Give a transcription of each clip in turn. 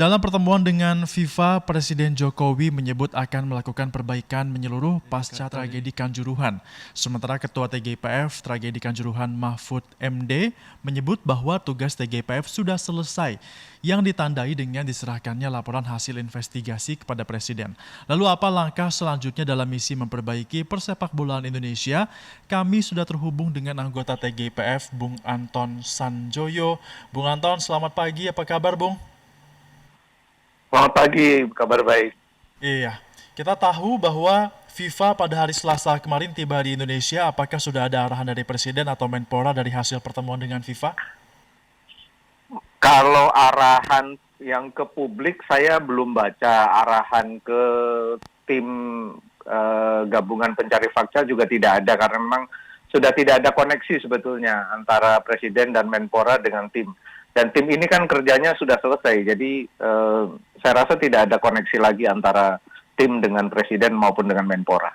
Dalam pertemuan dengan FIFA, Presiden Jokowi menyebut akan melakukan perbaikan menyeluruh pasca tragedi Kanjuruhan. Sementara Ketua TGIPF Tragedi Kanjuruhan Mahfud MD menyebut bahwa tugas TGIPF sudah selesai, yang ditandai dengan diserahkannya laporan hasil investigasi kepada Presiden. Lalu apa langkah selanjutnya dalam misi memperbaiki persepakbolaan Indonesia? Kami sudah terhubung dengan anggota TGIPF, Bung Anton Sanjoyo. Bung Anton, selamat pagi. Apa kabar, Bung? Selamat pagi, kabar baik. Iya, kita tahu bahwa FIFA pada hari Selasa kemarin tiba di Indonesia. Apakah sudah ada arahan dari Presiden atau Menpora dari hasil pertemuan dengan FIFA? Kalau arahan yang ke publik, saya belum baca. Arahan ke tim gabungan pencari fakta juga tidak ada, karena memang sudah tidak ada koneksi sebetulnya antara Presiden dan Menpora dengan tim. Dan tim ini kan kerjanya sudah selesai, jadi saya rasa tidak ada koneksi lagi antara tim dengan Presiden maupun dengan Menpora.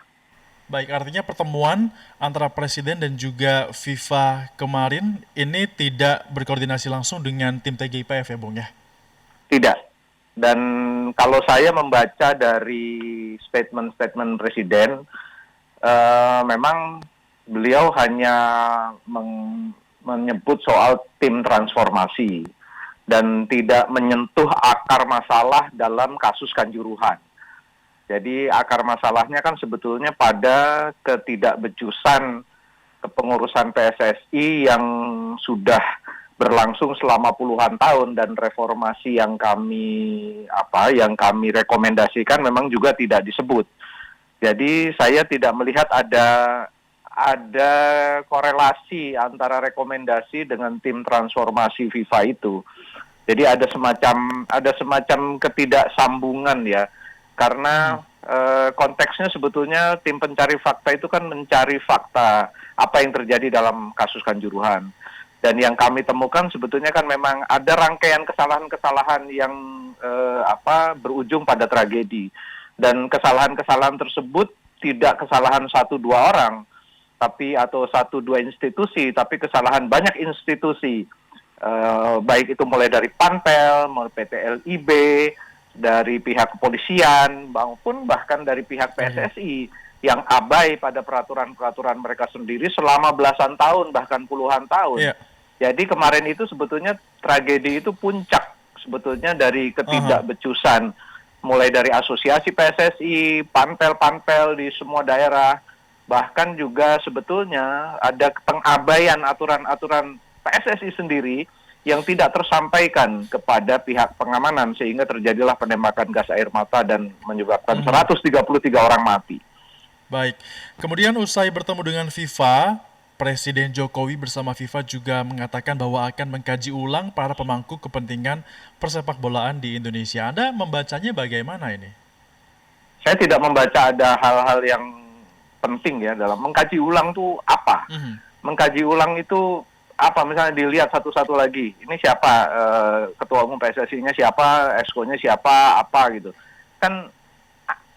Baik, artinya pertemuan antara Presiden dan juga FIFA kemarin ini tidak berkoordinasi langsung dengan tim TGIPF ya, Bung ya? Tidak. Dan kalau saya membaca dari statement-statement Presiden, memang beliau hanya menyebut soal tim transformasi dan tidak menyentuh akar masalah dalam kasus Kanjuruhan. Jadi akar masalahnya kan sebetulnya pada ketidakbecusan kepengurusan PSSI yang sudah berlangsung selama puluhan tahun, dan reformasi yang kami rekomendasikan memang juga tidak disebut. Jadi saya tidak melihat ada korelasi antara rekomendasi dengan tim transformasi FIFA itu. Jadi ada semacam ketidaksambungan ya. Karena konteksnya sebetulnya tim pencari fakta itu kan mencari fakta apa yang terjadi dalam kasus Kanjuruhan. Dan yang kami temukan sebetulnya kan memang ada rangkaian kesalahan-kesalahan yang berujung pada tragedi. Dan kesalahan-kesalahan tersebut tidak kesalahan 1-2 orang, atau 1-2 institusi, tapi kesalahan banyak institusi. Baik itu mulai dari Panpel, PT LIB, dari pihak kepolisian, maupun bahkan dari pihak PSSI yang abai pada peraturan-peraturan mereka sendiri selama belasan tahun, bahkan puluhan tahun. Iya. Jadi kemarin itu sebetulnya tragedi itu puncak sebetulnya dari ketidakbecusan, mulai dari asosiasi PSSI, panpel di semua daerah, bahkan juga sebetulnya ada pengabaian aturan-aturan PSSI sendiri yang tidak tersampaikan kepada pihak pengamanan, sehingga terjadilah penembakan gas air mata dan menyebabkan 133 orang mati. Baik, kemudian usai bertemu dengan FIFA, Presiden Jokowi bersama FIFA juga mengatakan bahwa akan mengkaji ulang para pemangku kepentingan persepakbolaan di Indonesia. Anda membacanya bagaimana ini? Saya tidak membaca ada hal-hal yang penting ya dalam mengkaji ulang itu apa. Mengkaji ulang itu apa, misalnya dilihat satu-satu lagi, ini siapa, ketua umum PSSI-nya siapa, exco-nya siapa, apa gitu. Kan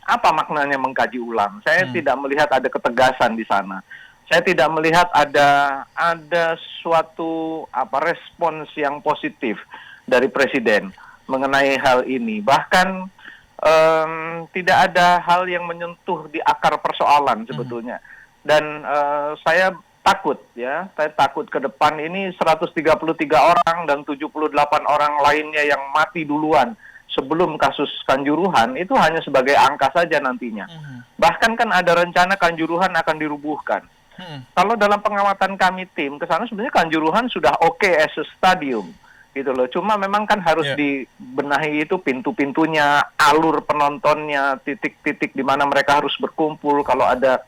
apa maknanya mengkaji ulang? Saya tidak melihat ada ketegasan di sana. Saya tidak melihat ada suatu respons yang positif dari Presiden mengenai hal ini. Bahkan tidak ada hal yang menyentuh di akar persoalan sebetulnya. Dan saya takut ke depan ini 133 orang dan 78 orang lainnya yang mati duluan sebelum kasus Kanjuruhan itu hanya sebagai angka saja nantinya. Bahkan kan ada rencana Kanjuruhan akan dirubuhkan. Kalau dalam pengamatan kami tim ke sana sebenarnya Kanjuruhan sudah oke as a stadium gitu loh. Cuma memang kan harus dibenahi itu pintu-pintunya, alur penontonnya, titik-titik di mana mereka harus berkumpul kalau ada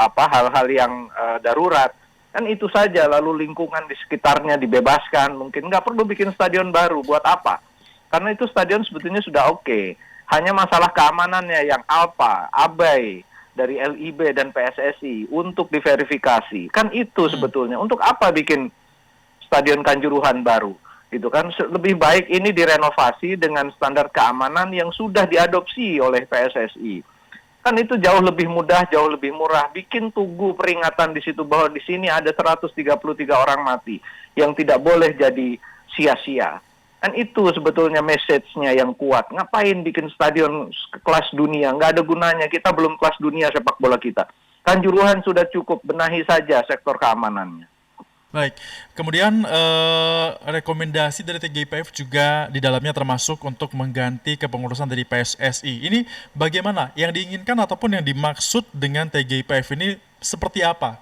hal-hal yang darurat, kan itu saja. Lalu lingkungan di sekitarnya dibebaskan, mungkin nggak perlu bikin stadion baru, buat apa? Karena itu stadion sebetulnya sudah oke. Hanya masalah keamanannya yang abai dari LIB dan PSSI untuk diverifikasi. Kan itu sebetulnya. Untuk apa bikin stadion Kanjuruhan baru? Gitu kan, lebih baik ini direnovasi dengan standar keamanan yang sudah diadopsi oleh PSSI. Kan itu jauh lebih mudah, jauh lebih murah. Bikin tugu peringatan di situ bahwa di sini ada 133 orang mati yang tidak boleh jadi sia-sia. Kan itu sebetulnya message-nya yang kuat. Ngapain bikin stadion kelas dunia? Nggak ada gunanya. Kita belum kelas dunia sepak bola kita. Kanjuruhan sudah cukup, benahi saja sektor keamanannya. Baik, kemudian rekomendasi dari TGIPF juga di dalamnya termasuk untuk mengganti kepengurusan dari PSSI. Ini bagaimana? Yang diinginkan ataupun yang dimaksud dengan TGIPF ini seperti apa?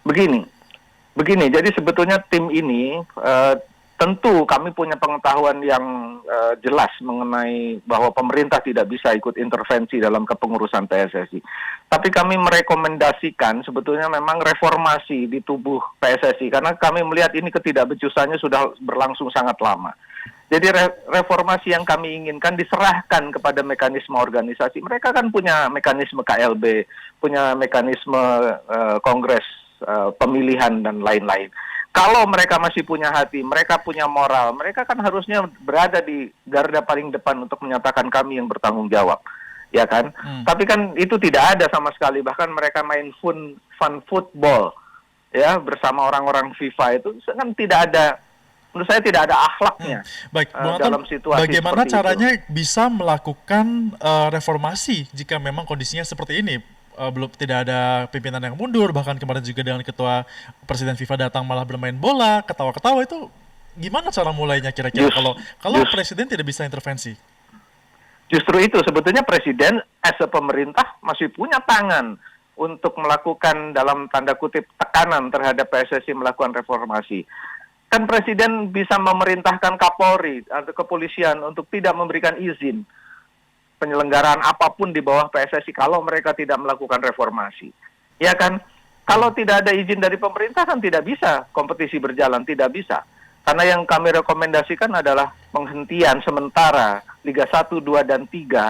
Begini. Jadi sebetulnya tim ini tentu kami punya pengetahuan yang jelas mengenai bahwa pemerintah tidak bisa ikut intervensi dalam kepengurusan PSSI. Tapi kami merekomendasikan sebetulnya memang reformasi di tubuh PSSI karena kami melihat ini ketidakbecusannya sudah berlangsung sangat lama. Jadi reformasi yang kami inginkan diserahkan kepada mekanisme organisasi. Mereka kan punya mekanisme KLB, punya mekanisme kongres pemilihan dan lain-lain. Kalau mereka masih punya hati, mereka punya moral, mereka kan harusnya berada di garda paling depan untuk menyatakan kami yang bertanggung jawab, ya kan? Tapi kan itu tidak ada sama sekali, bahkan mereka main fun football, ya bersama orang-orang FIFA itu kan tidak ada, menurut saya tidak ada akhlaknya. Baik, dalam situasi bagaimana caranya itu bisa melakukan reformasi jika memang kondisinya seperti ini? Belum, tidak ada pimpinan yang mundur, bahkan kemarin juga dengan ketua presiden FIFA datang malah bermain bola, ketawa-ketawa, itu gimana cara mulainya kira-kira kalau presiden tidak bisa intervensi? Justru itu sebetulnya presiden as a pemerintah masih punya tangan untuk melakukan dalam tanda kutip tekanan terhadap PSSI melakukan reformasi. Kan presiden bisa memerintahkan Kapolri atau kepolisian untuk tidak memberikan izin penyelenggaraan apapun di bawah PSSI kalau mereka tidak melakukan reformasi. Ya kan? Kalau tidak ada izin dari pemerintah kan tidak bisa kompetisi berjalan, tidak bisa. Karena yang kami rekomendasikan adalah penghentian sementara Liga 1, 2, dan 3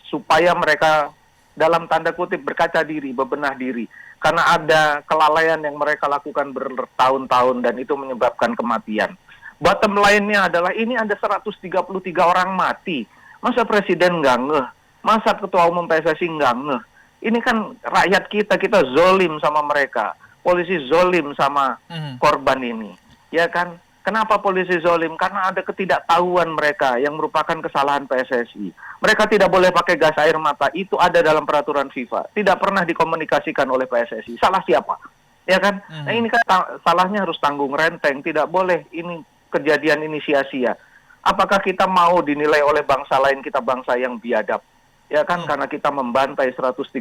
supaya mereka dalam tanda kutip berkaca diri, bebenah diri. Karena ada kelalaian yang mereka lakukan bertahun-tahun dan itu menyebabkan kematian. Bottom line-nya adalah ini ada 133 orang mati. Masa presiden nggak ngeh? Masa ketua umum PSSI nggak ngeh? Ini kan rakyat kita zolim sama mereka. Polisi zolim sama korban ini. Ya kan? Kenapa polisi zolim? Karena ada ketidaktahuan mereka yang merupakan kesalahan PSSI. Mereka tidak boleh pakai gas air mata. Itu ada dalam peraturan FIFA. Tidak pernah dikomunikasikan oleh PSSI. Salah siapa? Ya kan? Nah ini kan salahnya harus tanggung renteng. Tidak boleh ini kejadian ini sia-sia. Apakah kita mau dinilai oleh bangsa lain kita bangsa yang biadab? Ya kan, karena kita membantai 133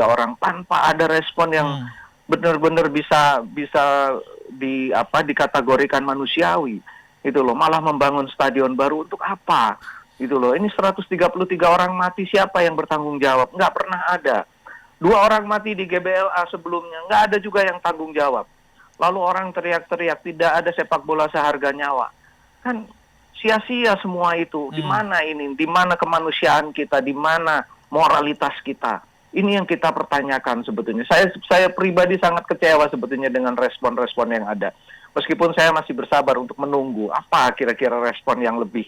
orang tanpa ada respon yang benar-benar bisa dikategorikan manusiawi. Itu loh, malah membangun stadion baru untuk apa? Itu loh, ini 133 orang mati, siapa yang bertanggung jawab? Nggak pernah ada. 2 orang mati di GBLA sebelumnya, nggak ada juga yang tanggung jawab. Lalu orang teriak-teriak, tidak ada sepak bola seharga nyawa. Kan sia-sia semua itu. Di mana ini? Di mana kemanusiaan kita? Di mana moralitas kita? Ini yang kita pertanyakan sebetulnya. Saya pribadi sangat kecewa sebetulnya dengan respon-respon yang ada. Meskipun saya masih bersabar untuk menunggu apa kira-kira respon yang lebih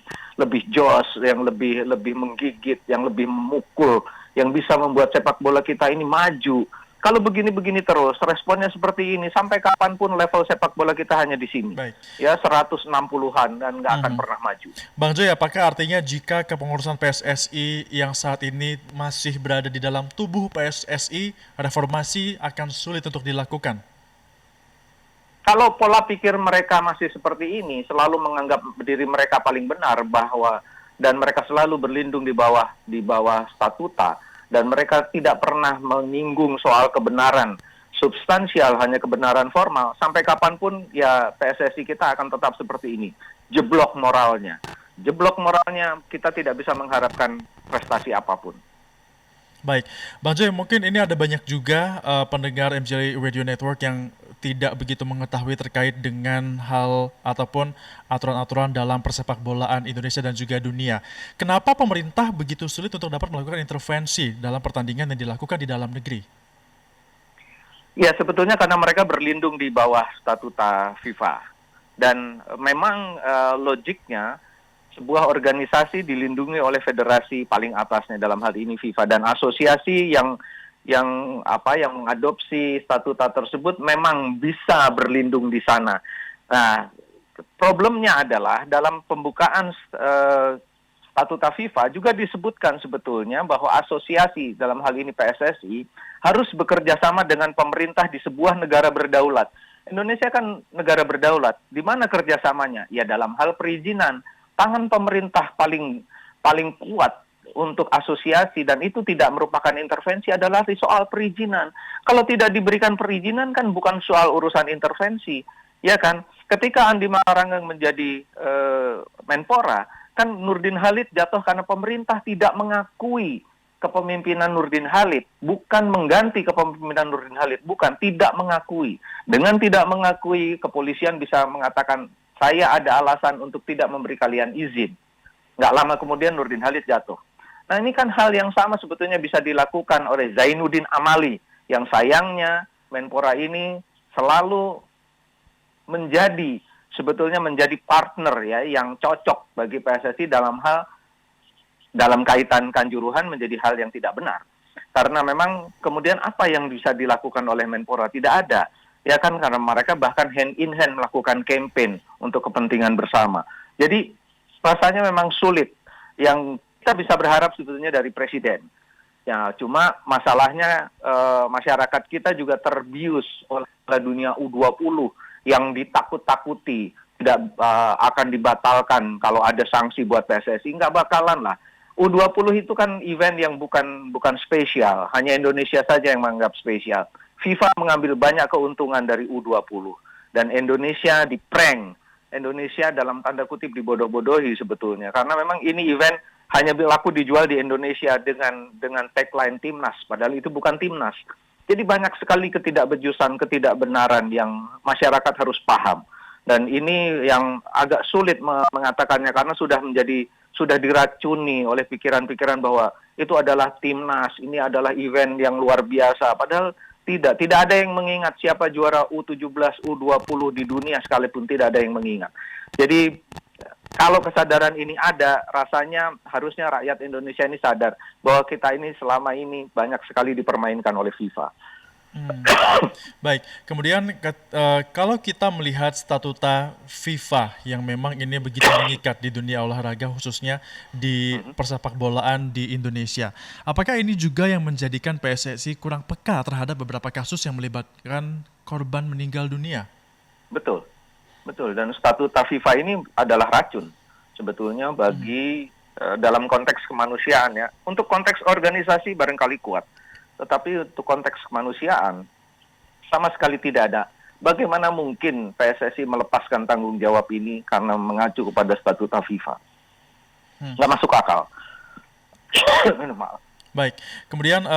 jos, yang lebih menggigit, yang lebih memukul, yang bisa membuat sepak bola kita ini maju. Kalau begini-begini terus, responnya seperti ini, sampai kapanpun level sepak bola kita hanya di sini. Baik. Ya, 160-an dan nggak akan pernah maju. Bang Joy, apakah artinya jika kepengurusan PSSI yang saat ini masih berada di dalam tubuh PSSI, reformasi akan sulit untuk dilakukan? Kalau pola pikir mereka masih seperti ini, selalu menganggap diri mereka paling benar dan mereka selalu berlindung di bawah statuta, dan mereka tidak pernah menyinggung soal kebenaran substansial, hanya kebenaran formal, sampai kapanpun ya PSSI kita akan tetap seperti ini. Jeblok moralnya, kita tidak bisa mengharapkan prestasi apapun. Baik, Bang Joy, mungkin ini ada banyak juga pendengar MJ Radio Network yang tidak begitu mengetahui terkait dengan hal ataupun aturan-aturan dalam persepak bolaan Indonesia dan juga dunia. Kenapa pemerintah begitu sulit untuk dapat melakukan intervensi dalam pertandingan yang dilakukan di dalam negeri? Ya, sebetulnya karena mereka berlindung di bawah statuta FIFA. Dan memang logiknya sebuah organisasi dilindungi oleh federasi paling atasnya, dalam hal ini FIFA, dan asosiasi yang mengadopsi statuta tersebut memang bisa berlindung di sana. Nah, problemnya adalah dalam pembukaan statuta FIFA juga disebutkan sebetulnya bahwa asosiasi dalam hal ini PSSI harus bekerja sama dengan pemerintah di sebuah negara berdaulat. Indonesia kan negara berdaulat. Di mana kerjasamanya? Ya dalam hal perizinan. Tangan pemerintah paling kuat untuk asosiasi dan itu tidak merupakan intervensi adalah di soal perizinan. Kalau tidak diberikan perizinan kan bukan soal urusan intervensi, ya kan? Ketika Andi Malarangeng menjadi Menpora, kan Nurdin Halid jatuh karena pemerintah tidak mengakui kepemimpinan Nurdin Halid, bukan mengganti kepemimpinan Nurdin Halid, bukan, tidak mengakui. Dengan tidak mengakui, kepolisian bisa mengatakan, saya ada alasan untuk tidak memberi kalian izin. Nggak lama kemudian Nurdin Halid jatuh. Nah ini kan hal yang sama sebetulnya bisa dilakukan oleh Zainuddin Amali, yang sayangnya Menpora ini selalu sebetulnya menjadi partner ya yang cocok bagi PSSI dalam kaitan Kanjuruhan menjadi hal yang tidak benar. Karena memang kemudian apa yang bisa dilakukan oleh Menpora? Tidak ada. Ya kan, karena mereka bahkan hand in hand melakukan campaign untuk kepentingan bersama. Jadi rasanya memang sulit. Yang kita bisa berharap sebetulnya dari Presiden. Ya, cuma masalahnya masyarakat kita juga terbius oleh dunia U20 yang ditakut-takuti. Tidak akan dibatalkan kalau ada sanksi buat PSSI. Nggak bakalan lah. U20 itu kan event yang bukan spesial. Hanya Indonesia saja yang menganggap spesial. FIFA mengambil banyak keuntungan dari U20. Dan Indonesia di-prank. Indonesia dalam tanda kutip dibodoh-bodohi sebetulnya. Karena memang ini event hanya laku dijual di Indonesia dengan tagline Timnas. Padahal itu bukan Timnas. Jadi banyak sekali ketidakbejusan, ketidakbenaran yang masyarakat harus paham. Dan ini yang agak sulit mengatakannya karena sudah diracuni oleh pikiran-pikiran bahwa itu adalah Timnas, ini adalah event yang luar biasa. Padahal tidak ada yang mengingat siapa juara U17, U20 di dunia sekalipun tidak ada yang mengingat. Jadi kalau kesadaran ini ada, rasanya harusnya rakyat Indonesia ini sadar bahwa kita ini selama ini banyak sekali dipermainkan oleh FIFA. Baik, kemudian kalau kita melihat statuta FIFA yang memang ini begitu mengikat di dunia olahraga khususnya di persepak bolaan di Indonesia, apakah ini juga yang menjadikan PSSI kurang peka terhadap beberapa kasus yang melibatkan korban meninggal dunia? Betul. Dan statuta FIFA ini adalah racun sebetulnya bagi dalam konteks kemanusiaan ya. Untuk konteks organisasi barangkali kuat. Tetapi untuk konteks kemanusiaan, sama sekali tidak ada. Bagaimana mungkin PSSI melepaskan tanggung jawab ini karena mengacu kepada statuta FIFA? Nggak masuk akal. Baik, kemudian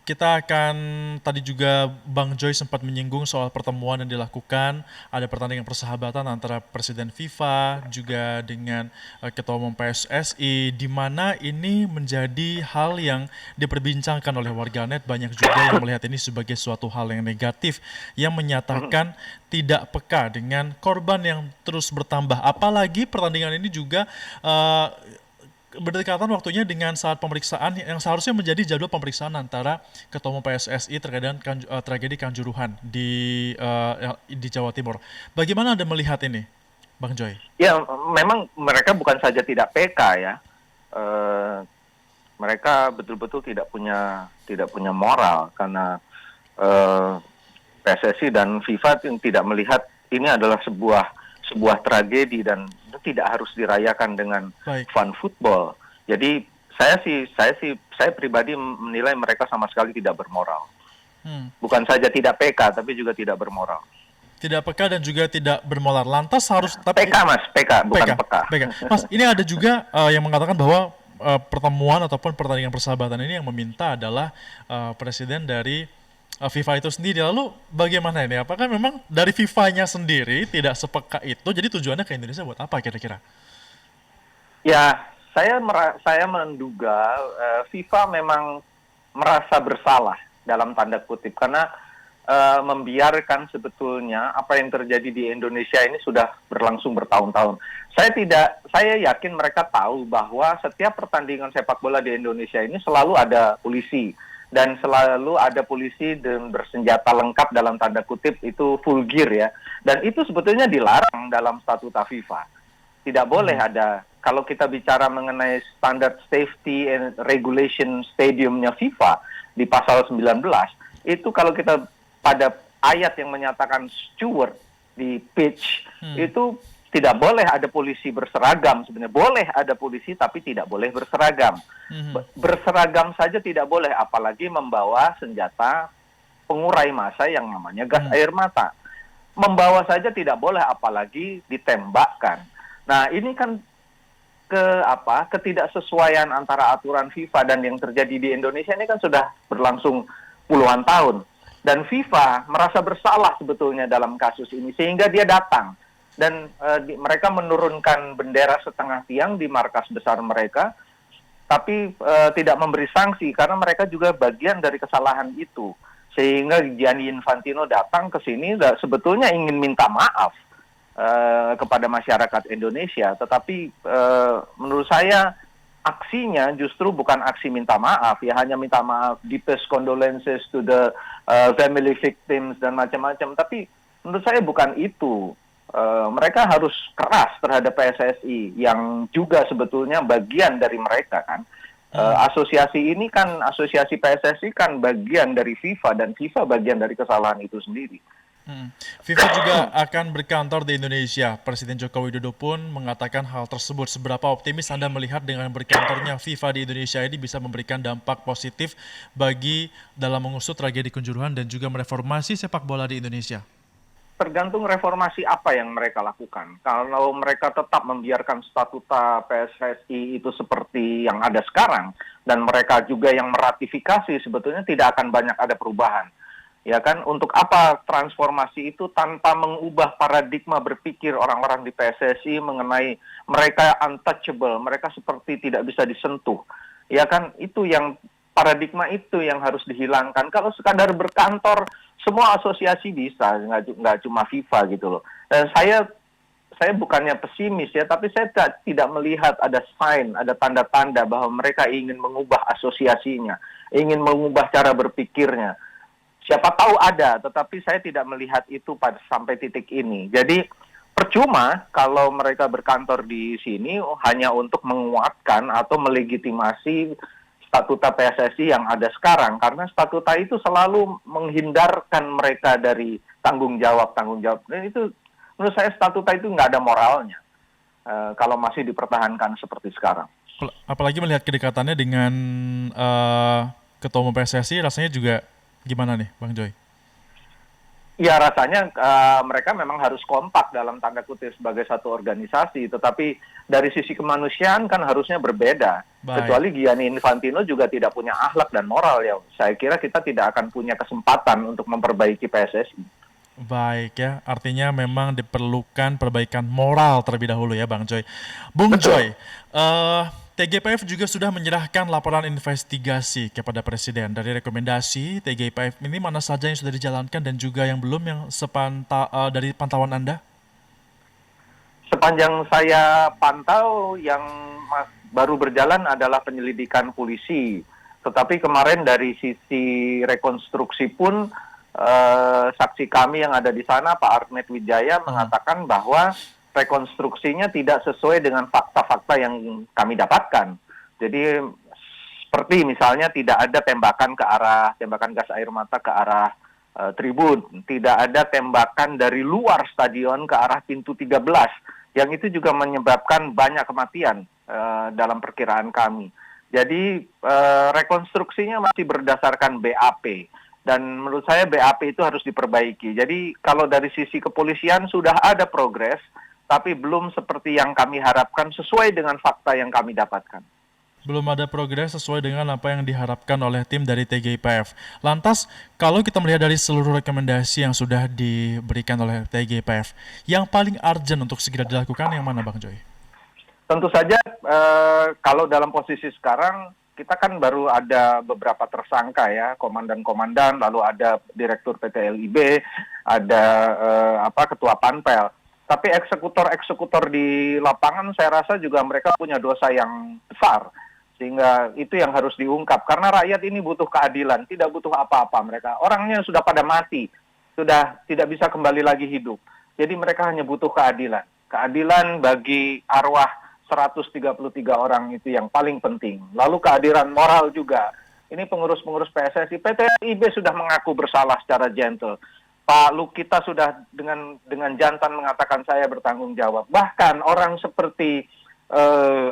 kita akan, tadi juga Bang Joy sempat menyinggung soal pertemuan yang dilakukan, ada pertandingan persahabatan antara Presiden FIFA juga dengan Ketua Umum PSSI, di mana ini menjadi hal yang diperbincangkan oleh warganet, banyak juga yang melihat ini sebagai suatu hal yang negatif, yang menyatakan tidak peka dengan korban yang terus bertambah, apalagi pertandingan ini juga berdekatan waktunya dengan saat pemeriksaan yang seharusnya menjadi jadwal pemeriksaan antara Ketua Umum PSSI terkait dengan tragedi Kanjuruhan di Jawa Timur. Bagaimana Anda melihat ini, Bang Joy? Ya, memang mereka bukan saja tidak PK ya, mereka betul-betul tidak punya moral karena PSSI dan FIFA tidak melihat ini adalah sebuah tragedi dan itu tidak harus dirayakan dengan fun football. Jadi saya pribadi menilai mereka sama sekali tidak bermoral. Bukan saja tidak PK tapi juga tidak bermoral. Tidak peka dan juga tidak bermoral. Lantas harus PK Mas, PK bukan peka. Mas, ini ada juga yang mengatakan bahwa pertemuan ataupun pertandingan persahabatan ini yang meminta adalah presiden dari FIFA itu sendiri. Lalu bagaimana ini? Apakah memang dari FIFA-nya sendiri tidak sepeka itu? Jadi tujuannya ke Indonesia buat apa kira-kira? Ya, saya menduga FIFA memang merasa bersalah dalam tanda kutip karena membiarkan sebetulnya apa yang terjadi di Indonesia ini sudah berlangsung bertahun-tahun. Saya yakin mereka tahu bahwa setiap pertandingan sepak bola di Indonesia ini selalu ada polisi. dan selalu ada polisi dan bersenjata lengkap dalam tanda kutip itu full gear ya. Dan itu sebetulnya dilarang dalam statuta FIFA. Tidak boleh ada, kalau kita bicara mengenai standar safety and regulation stadiumnya FIFA di pasal 19, itu kalau kita pada ayat yang menyatakan steward di pitch, itu tidak boleh ada polisi berseragam sebenarnya. Boleh ada polisi tapi tidak boleh berseragam. Berseragam saja tidak boleh, apalagi membawa senjata pengurai massa yang namanya gas air mata. Membawa saja tidak boleh, apalagi ditembakkan. Nah, ini kan ketidaksesuaian antara aturan FIFA dan yang terjadi di Indonesia ini kan sudah berlangsung puluhan tahun. Dan FIFA merasa bersalah sebetulnya dalam kasus ini sehingga dia datang. Dan mereka menurunkan bendera setengah tiang di markas besar mereka, tapi tidak memberi sanksi karena mereka juga bagian dari kesalahan itu. Sehingga Gianni Infantino datang ke sini sebetulnya ingin minta maaf kepada masyarakat Indonesia, tetapi menurut saya aksinya justru bukan aksi minta maaf, ya hanya minta maaf, deepest condolences to the family victims dan macam-macam. Tapi menurut saya bukan itu. Mereka harus keras terhadap PSSI yang juga sebetulnya bagian dari mereka kan. Asosiasi ini kan, asosiasi PSSI kan bagian dari FIFA dan FIFA bagian dari kesalahan itu sendiri. FIFA juga akan berkantor di Indonesia. Presiden Joko Widodo pun mengatakan hal tersebut. Seberapa optimis Anda melihat dengan berkantornya FIFA di Indonesia ini bisa memberikan dampak positif bagi dalam mengusut tragedi Kanjuruhan dan juga mereformasi sepak bola di Indonesia? Tergantung reformasi apa yang mereka lakukan. Kalau mereka tetap membiarkan statuta PSSI itu seperti yang ada sekarang, dan mereka juga yang meratifikasi, sebetulnya tidak akan banyak ada perubahan. Ya kan, untuk apa transformasi itu tanpa mengubah paradigma berpikir orang-orang di PSSI mengenai mereka untouchable, mereka seperti tidak bisa disentuh. Ya kan, itu yang paradigma itu yang harus dihilangkan. Kalau sekadar berkantor, semua asosiasi bisa, nggak cuma FIFA gitu loh. Dan saya bukannya pesimis ya, tapi saya tidak melihat ada sign, ada tanda-tanda bahwa mereka ingin mengubah asosiasinya, ingin mengubah cara berpikirnya. Siapa tahu ada, tetapi saya tidak melihat itu sampai titik ini. Jadi percuma kalau mereka berkantor di sini hanya untuk menguatkan atau melegitimasi statuta PSSI yang ada sekarang, karena statuta itu selalu menghindarkan mereka dari tanggung jawab. Dan itu menurut saya statuta itu nggak ada moralnya kalau masih dipertahankan seperti sekarang. Apalagi melihat kedekatannya dengan Ketua Umum PSSI, rasanya juga gimana nih, Bang Joy? Ya rasanya mereka memang harus kompak dalam tanda kutip sebagai satu organisasi, tetapi dari sisi kemanusiaan kan harusnya berbeda. Baik. Kecuali Gianni Infantino juga tidak punya akhlak dan moral ya. Saya kira kita tidak akan punya kesempatan untuk memperbaiki PSSI. Baik ya, artinya memang diperlukan perbaikan moral terlebih dahulu ya Bang Joy. Bung Joy, TGIPF juga sudah menyerahkan laporan investigasi kepada Presiden. Dari rekomendasi TGIPF ini mana saja yang sudah dijalankan dan juga yang belum, yang dari pantauan Anda? Sepanjang saya pantau, yang baru berjalan adalah penyelidikan polisi. Tetapi kemarin dari sisi rekonstruksi pun, saksi kami yang ada di sana, Pak Armet Wijaya, mengatakan bahwa rekonstruksinya tidak sesuai dengan fakta-fakta yang kami dapatkan. Jadi seperti misalnya tidak ada tembakan gas air mata ke arah tribun, tidak ada tembakan dari luar stadion ke arah pintu 13, yang itu juga menyebabkan banyak kematian dalam perkiraan kami. Jadi rekonstruksinya masih berdasarkan BAP. Dan menurut saya BAP itu harus diperbaiki. Jadi kalau dari sisi kepolisian sudah ada progres, tapi belum seperti yang kami harapkan sesuai dengan fakta yang kami dapatkan. Belum ada progres sesuai dengan apa yang diharapkan oleh tim dari TGIPF. Lantas, kalau kita melihat dari seluruh rekomendasi yang sudah diberikan oleh TGIPF, yang paling urgent untuk segera dilakukan yang mana Bang Joy? Tentu saja kalau dalam posisi sekarang, kita kan baru ada beberapa tersangka ya, komandan-komandan, lalu ada Direktur PT LIB, ada Ketua Panpel. Tapi eksekutor-eksekutor di lapangan saya rasa juga mereka punya dosa yang besar. Sehingga itu yang harus diungkap. Karena rakyat ini butuh keadilan, tidak butuh apa-apa mereka. Orangnya sudah pada mati, sudah tidak bisa kembali lagi hidup. Jadi mereka hanya butuh keadilan. Keadilan bagi arwah 133 orang itu yang paling penting. Lalu keadilan moral juga. Ini pengurus-pengurus PSSI, PT LIB sudah mengaku bersalah secara gentle. Pak Lukita sudah dengan jantan mengatakan saya bertanggung jawab. Bahkan orang seperti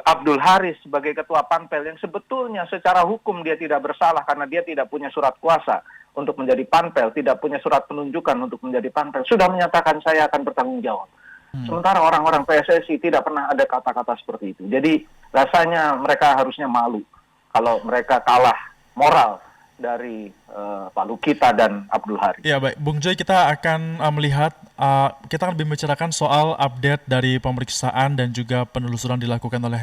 Abdul Haris sebagai ketua Panpel yang sebetulnya secara hukum dia tidak bersalah karena dia tidak punya surat kuasa untuk menjadi Panpel, tidak punya surat penunjukan untuk menjadi Panpel, sudah menyatakan saya akan bertanggung jawab. Sementara orang-orang PSSI tidak pernah ada kata-kata seperti itu. Jadi rasanya mereka harusnya malu kalau mereka kalah moral dari Pak Lukita dan Abdul Haris. Ya baik, Bung Joy, kita akan melihat, kita akan membicarakan soal update dari pemeriksaan dan juga penelusuran dilakukan oleh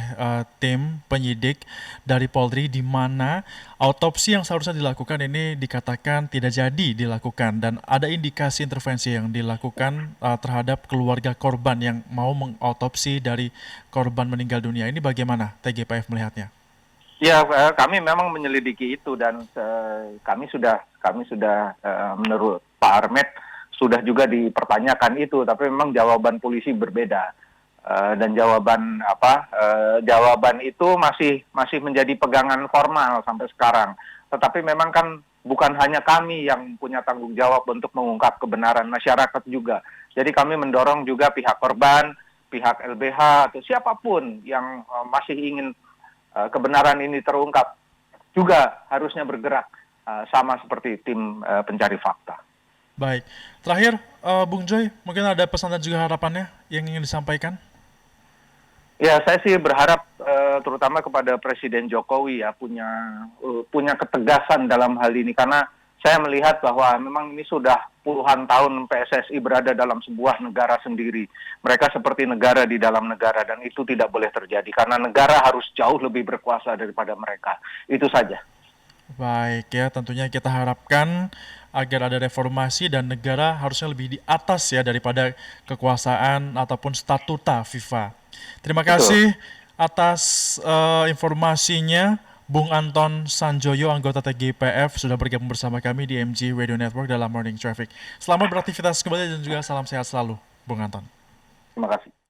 tim penyidik dari Polri, di mana autopsi yang seharusnya dilakukan ini dikatakan tidak jadi dilakukan, dan ada indikasi intervensi yang dilakukan terhadap keluarga korban yang mau mengautopsi dari korban meninggal dunia. Ini bagaimana TGPF melihatnya? Ya, kami memang menyelidiki itu dan kami sudah menurut Pak Armet sudah juga dipertanyakan itu, tapi memang jawaban polisi berbeda dan jawaban itu masih menjadi pegangan formal sampai sekarang. Tetapi memang kan bukan hanya kami yang punya tanggung jawab untuk mengungkap kebenaran, masyarakat juga. Jadi kami mendorong juga pihak korban, pihak LBH atau siapapun yang masih ingin kebenaran ini terungkap juga harusnya bergerak sama seperti tim pencari fakta. Baik, terakhir Bung Joy, mungkin ada pesan dan juga harapannya yang ingin disampaikan? Ya, saya sih berharap terutama kepada Presiden Jokowi ya punya ketegasan dalam hal ini, karena saya melihat bahwa memang ini sudah puluhan tahun PSSI berada dalam sebuah negara sendiri. Mereka seperti negara di dalam negara, dan itu tidak boleh terjadi karena negara harus jauh lebih berkuasa daripada mereka. Itu saja. Baik ya, tentunya kita harapkan agar ada reformasi dan negara harusnya lebih di atas ya daripada kekuasaan ataupun statuta FIFA. Terima kasih atas informasinya, Bung Anton Sanjoyo, anggota TGIPF, sudah bergabung bersama kami di MG Radio Network dalam Morning Traffic. Selamat beraktivitas kembali dan juga salam sehat selalu, Bung Anton. Terima kasih.